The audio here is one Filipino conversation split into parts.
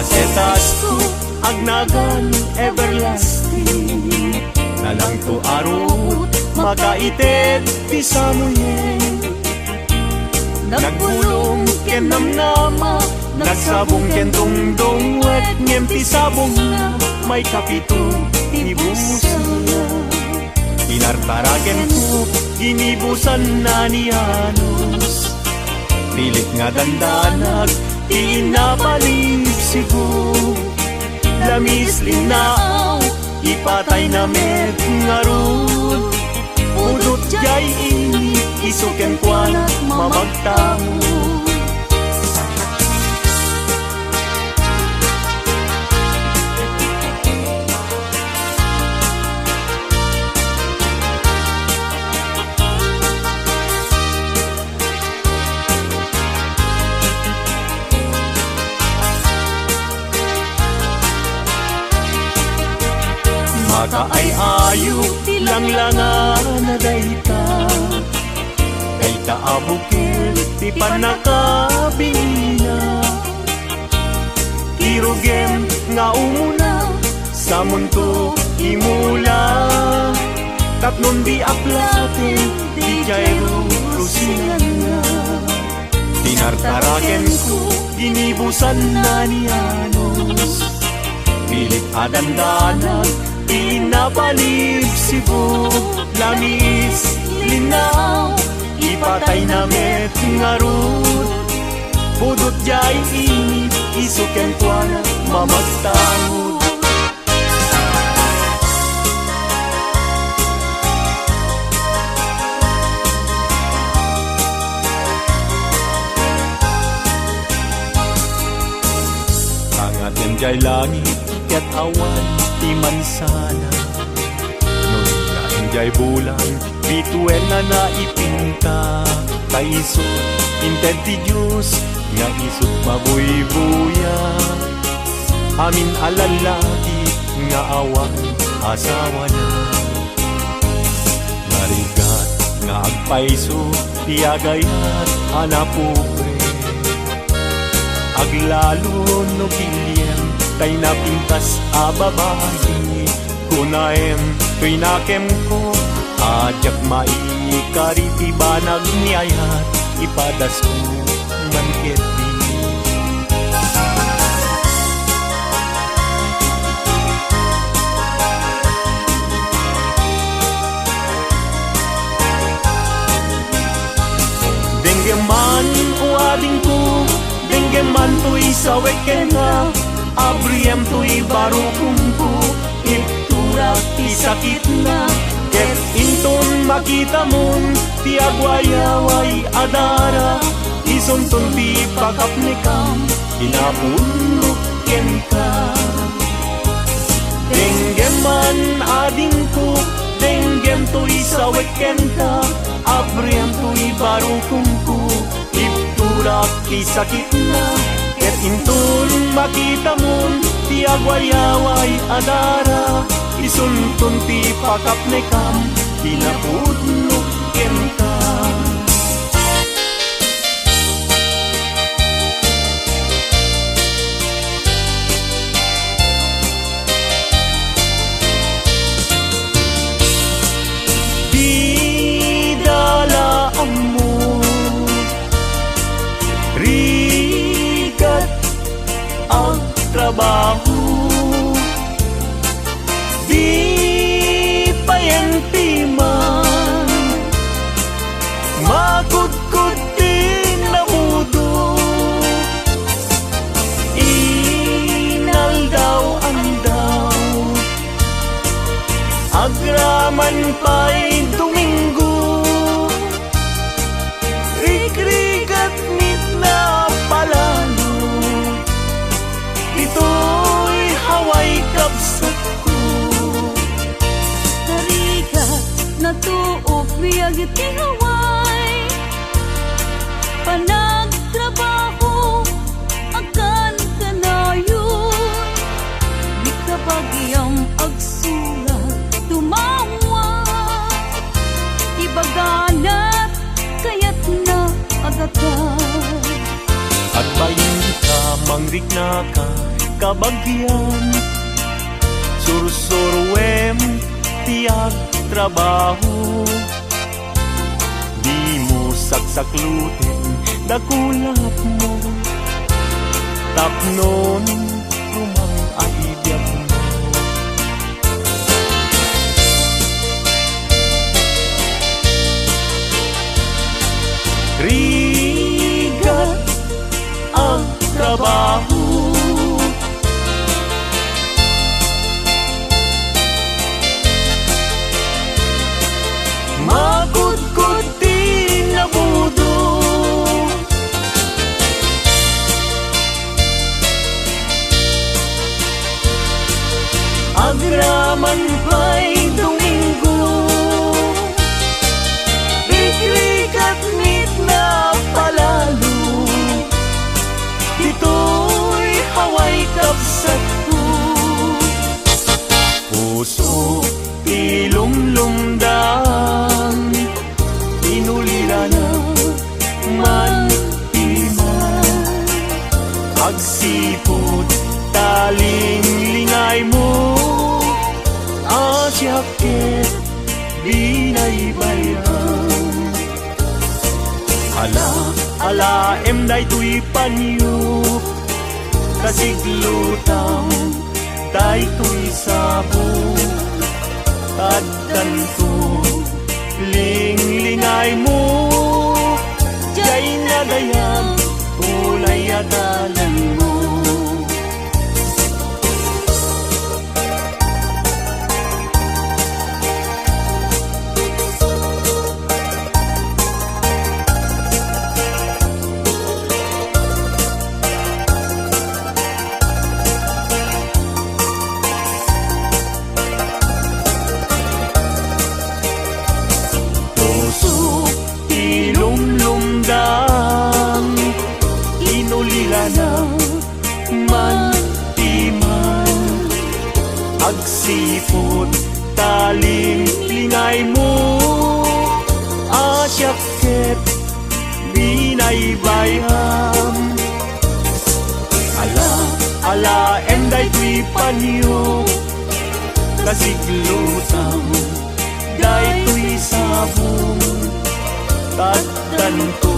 setas ko agnagan everlasting. Nalang to arot makaitet ti samoyen. Nagbulong ken namnama, nagsabong ken dongdong wet ngem ti sabong na may kapito ti busa. Inartaraken ko ginibusan na ni Anos. Pilit nga dandanag inapalipsigo. Lamis linaaw ipatay na met ngarud. Udot jay ini isuken kwanat mamagtamo. Maka ay ayo tilanglangan na dayta. Dayta abukil ti panakabina. Kirugem nga umuna sa mundo imula. Tatnon di aplaten di jayro rusingan na. Tinartaraken ko ginibusan na ni Anos. Pilit adandanan inapalipsibo. Lamis linaw ipatay na met ngarud. Budot jay init isuken kwana mamagtangod. Angaten jay langit ket awan ti mansana. Nun nga enjay bulan bituen na naipinta. Kaisot inted ti Diyos nga isot mabuybuya. Amin alalagi nga awan asawa na. Narigat nga agpaiso ti agayat anapupre. Aglalo no kiliem tay napintas a babae. Kunaem to'y nakem ko ajak maikariti banag niyayat. Ipadas ko manketi. Denggeman o ading ko, denggeman to'y saweken na. Abriem to'y barukong ko, ipturak ti sakit na. Ket inton makita mon ti agwayaway adara. Isonton ti pakapnikam inapunok ken ka. Denggeman ading ko, denggem to'y saweken ka. Abriem to'y barukong ko, ipturak ti sakit na. Ket inton makita mon ti agwayaway adara. Isunton ti pakapnekam pinapudnok ken ka. Di dalaan mo rigat ang trabaho. Di payentiman makudkod din na mudo. Inaldaw-andaw agraman pa'y Domingo. Rikrigat mit na palalo. Ito'y haway kapsat ko. Natuop biyag iti haway. Panagtrabaho akan kanayon. Di kabagyang agsulat tumawa. Ibaganat kayat na agatan. At bayin ka mangrikna ka kabagyan. Sursurwem tiag trabaho, di mo saksakluten dakulap mo, tapnon rumang aibiyag mo. Rigat ang trabaho, magudgud di nabudo, agraman pa'y Domingo, rigrigat mit na palalo, dito'y haway kapsat ko. Puso ilumlumdang, inulira na man iman, agsipod taling-lingay mo, asyakit binaybayan. Ala day tuy panyo, kasiglutang day tuy sabong, taddanto ling-lingay mo, jay nadayan ulay adalan mo. Ilumlumdang, inulira na man timan, agsipod taling-lingay mo, asyakit binaybayam. Ala day tuy panyo, kasiglutang day tuy sabong, taddanto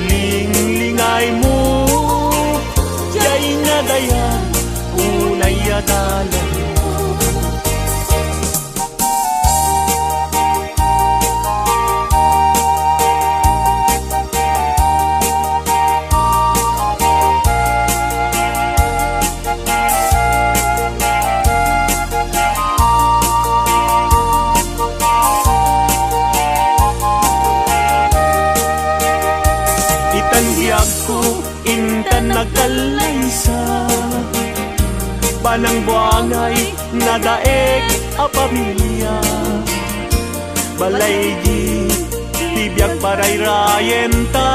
ling-lingay mo, jay nadayan unay adalan mo. Itandiag ko intan nagkalaysa, banang buangay nadaeg a pamilya, balay di tibiyag paray-rayen ta,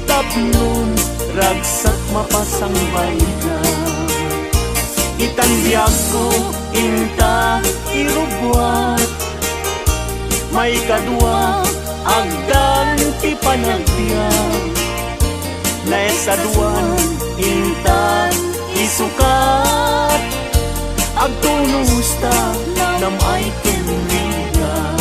tapnon ragsak mapasangbay ka. Itandiag ko inta irubwat, may kadwa agdan ti panagbiag, naisaduan inta isukat, agtunos ta nam ay tinrigan.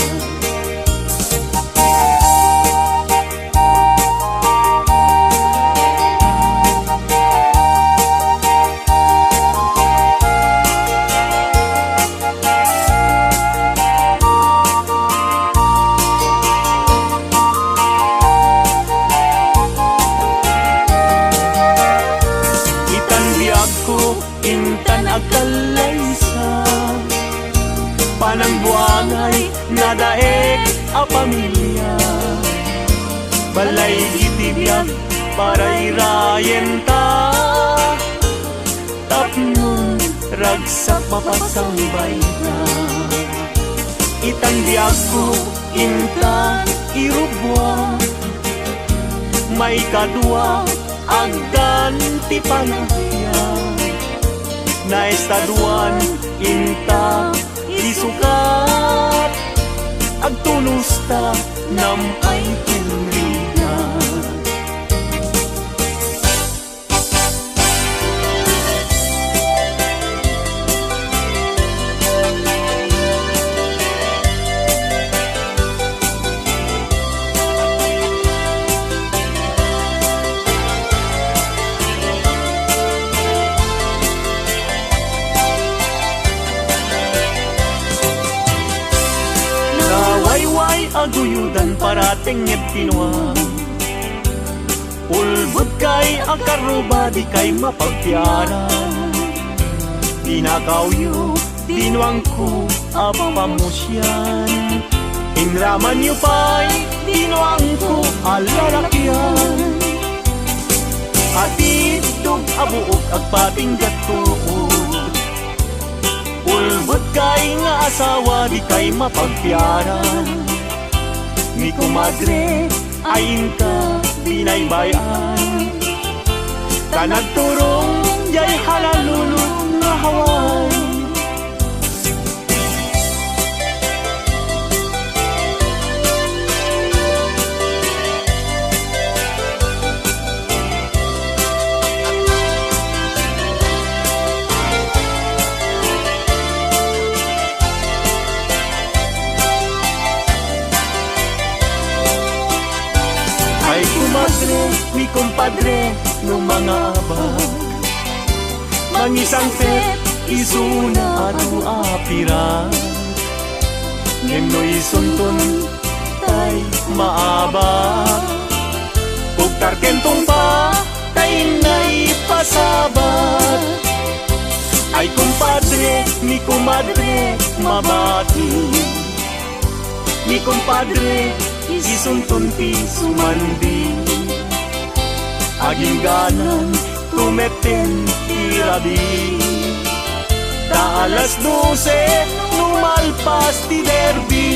Intan agkalaysa, panang buangay nadaeg a pamilya, balay itibiyag paray-rayen ta, tapnon ragsak mapasangbay ka. Itandiag ko inta irubwa, may kadwa agdan ti panagbiag, naistaduan inta isukat, agtunos ta nam ay tinrigan. parating at pinuha. Ulbot kay akaruba di kay mapagpiara. Dinakawyo, dinuang ko apamusyan. Inraman niyo pa'y dinuang ko alalakyan. Atidog abuok agpating gatuod. Ulbot kay nga asawa di kay mapagpiara. Ni kumadre ayin ka binaybayan. Kanagturong jay halalulot nga haway. Mi kumpadre no mga abag mangisang set isuna adu apira ngem no isuntun tay maaba pugtar kentong pa tay nay pasabat ay kumpadre mi kumadre mabati mi kumpadre isuntun ti sumandi aging ganan tumeten tirabi. Ta alas 12 numalpas ti derby.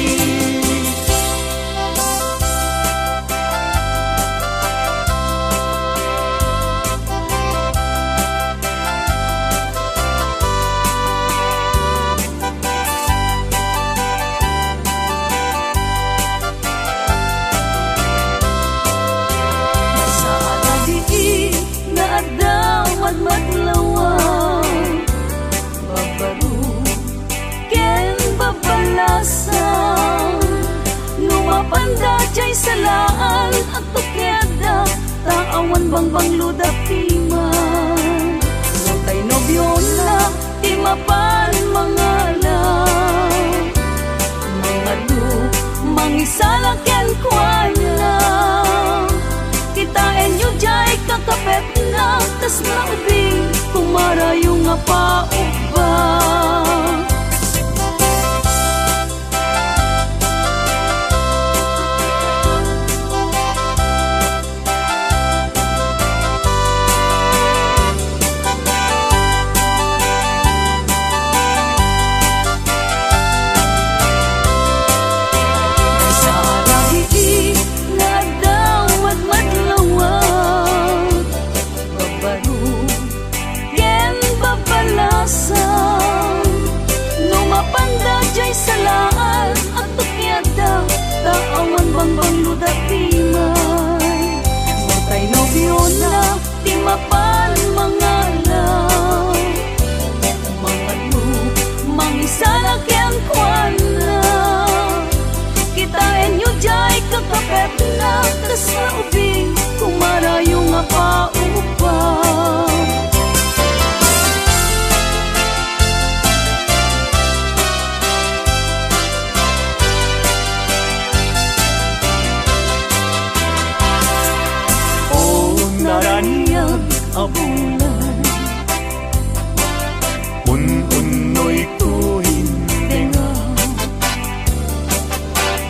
Numapanda jay salaan at tukyada taawan bangbang ludapiman. Notay nobyo na timapan mga lang mga du mangisalakyan kwan na kitain nyo jay kakapet na tas naubing kumarayo nga pauba. Salaan at tukyada taawan bangbang ludapiman. Matay nobyo na timapan mga lang mga lu mangisalakyan kwan na kitain nyo jay kakapet na tas naubing kumarayo nga paupa. Naraniag abulan un-unoy tuhin denga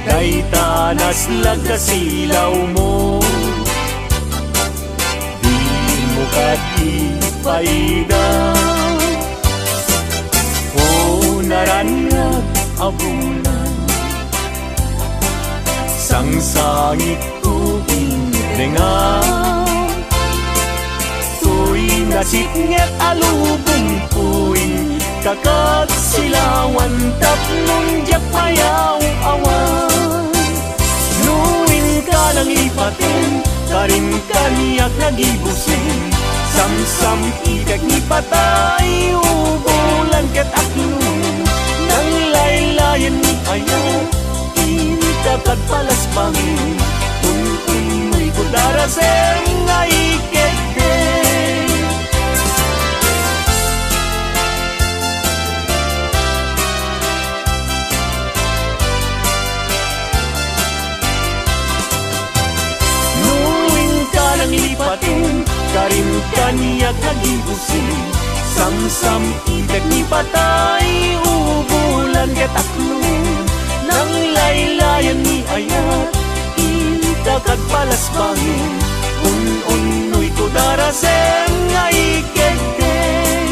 kay tanas lagasilaw mo di mo katipaida. O naraniag abulan sangsangit tuhin denga nasitnget alubong puing kakat silawan tapnon jak mayaw awan. Nuin ka nang ipatin karin kaniyak nagibusin samsam ikag ni patay ubulan ket aklun nang laylayan ni ayaw inkakat palas bangin un mo'y kudaraseng nga ikete. karin kanya kagibusin samsam itek ni patay ubulan kataklon nang laylayan ni ayat intakad palasbangin un-unoy ko daraseng nga ikegdeng.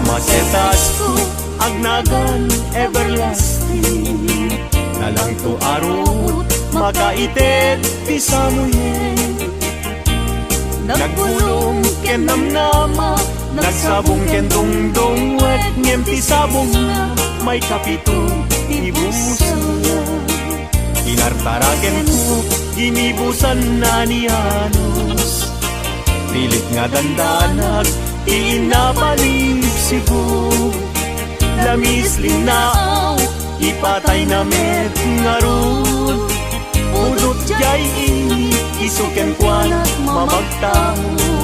Masetas ko agnagan everlasting nalang to arut makaitet pisamuyen nagbulong ken namnama nagsabong ken dungdong wet ngem pisabong na may kapito ibusan inartaraken ko ginibusan na ni Anos pilit nga dandanag inabalib sibo lamis linao ipatay na met ngarud udot jay ini isuken kwanat mamagtamo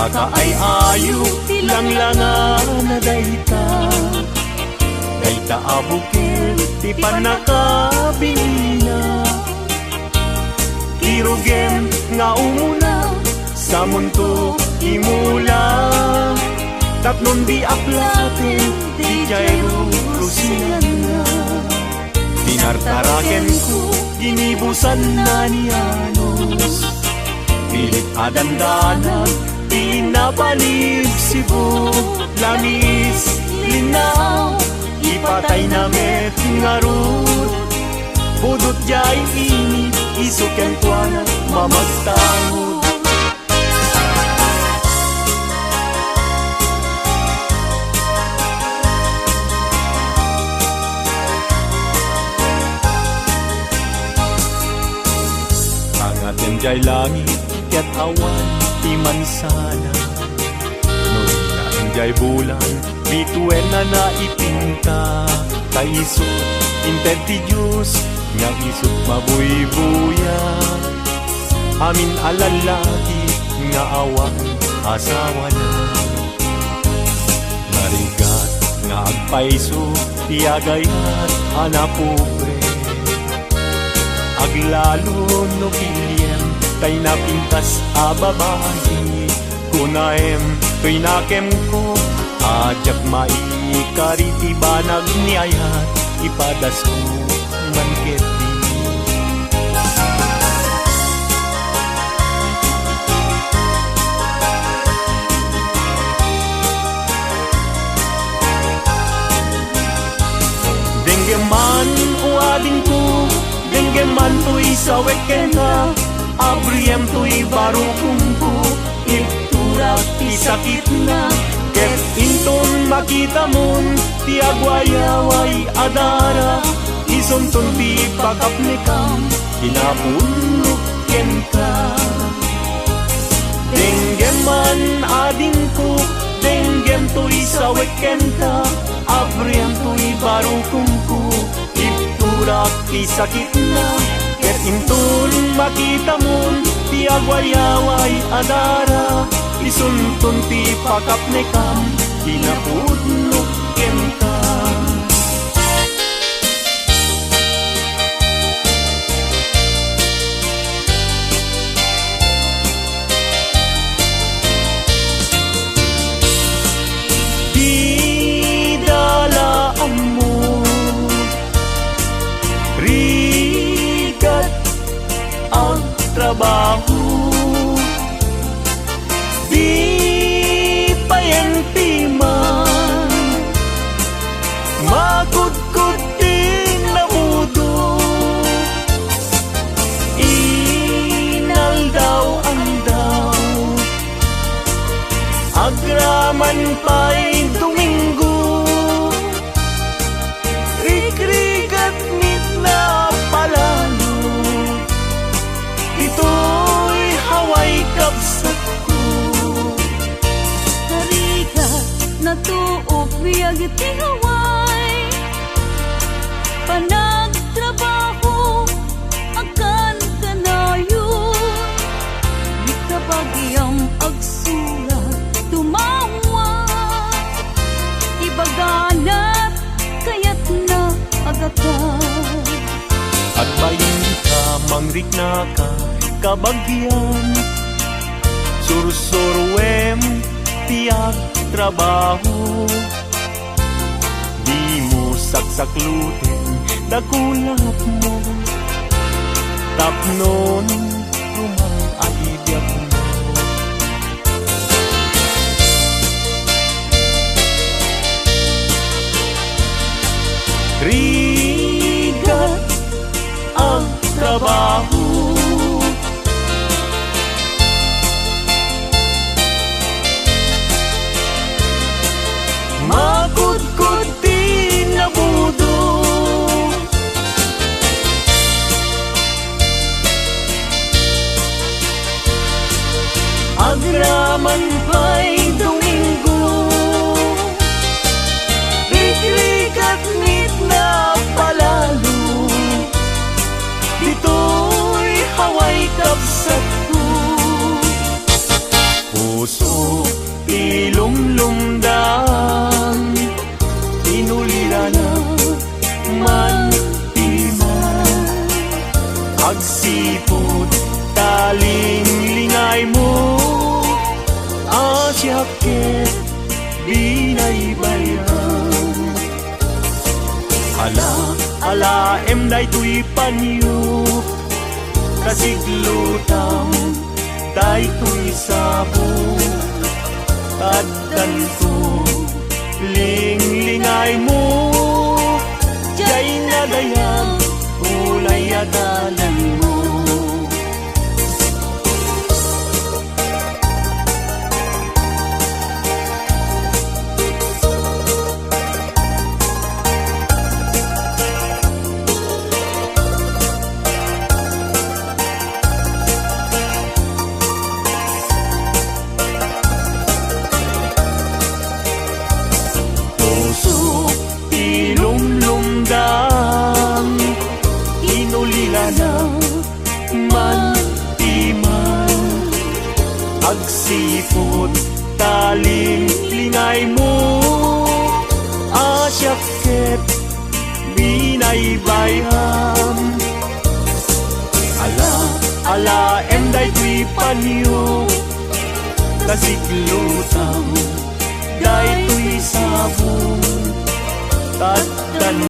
makaay ayo langlangan na dayta dayta abukil ti panakabilina kirugem nga umuna sa mundo imula tapnon di aplaten di jayro rusinan na tinartaraken ko ginibusan na ni Anos pilit adandanan pinabalib sibo lamis linaw ipatay na met ngarud budot jay ini isuken kwana mamagtangod angaten jay langit ket awan ti mansana noy na enjay bulan bituen na naipinta kaisot inted ti Diyos nga isot mabuybuya amin alalaki nga awan asawa na narigat nga agpaiso ti agayat anapobre aglalo no piliem tay napintas a babae kunaem to'y nakem ko ajak maikariti banag niayat ipadas ko manketi denggeman uading ko denggeman to'y sawek na abriem to'y barukungko iturak isakit na ket inton makita mon ti agwayaway adara isonton ti pakapnikam inapunok ken ka denggeman ading ko denggem to'y sawek ken ka abriem to'y barukungko iturak isakit na ket inton makita mon ti agwayaway adara Isunton ti pakap ne kam kinapudnok ken ka. Di dalaan mo rigat ang trabaho, di payenti man magkudkod din na mudo. Inal daw ang daw agraman pa'y Domingo, rikrigat mit na palalo, ito'y haway kapsat ko. Harikat na tuop biyag ti haway, panagtrabaho akan kanayon, di kabagyang agsurat tumawa, ibaganat kayat na agatan. At bayin ka, mangrik na ka, kabagyan, sursurwem, tiyak trabaho. Di mo saksaklutin, dakulap mo, tapnon, rumang agibyak mo. Rigat ang trabaho, magkudkod din na budo. Agraman pa'y Domingo, rikrigat mit na palalo, dito'y haway kapsat ko. Puso ilumlumdang, inulira na man timan, agsipod taling lingay mo, asyakit binaybayan. Ala day tuy panyo, kasiglutang day tuy sabo, taddan ko linglingay mo, jay nadayang ulay adalan mo. Ilumlumdang, inulila na man timan, agsipod taling lingay mo, asyakit binaybayam. Ala day tuy panyo, kasiglutang day tuy sabong, taddan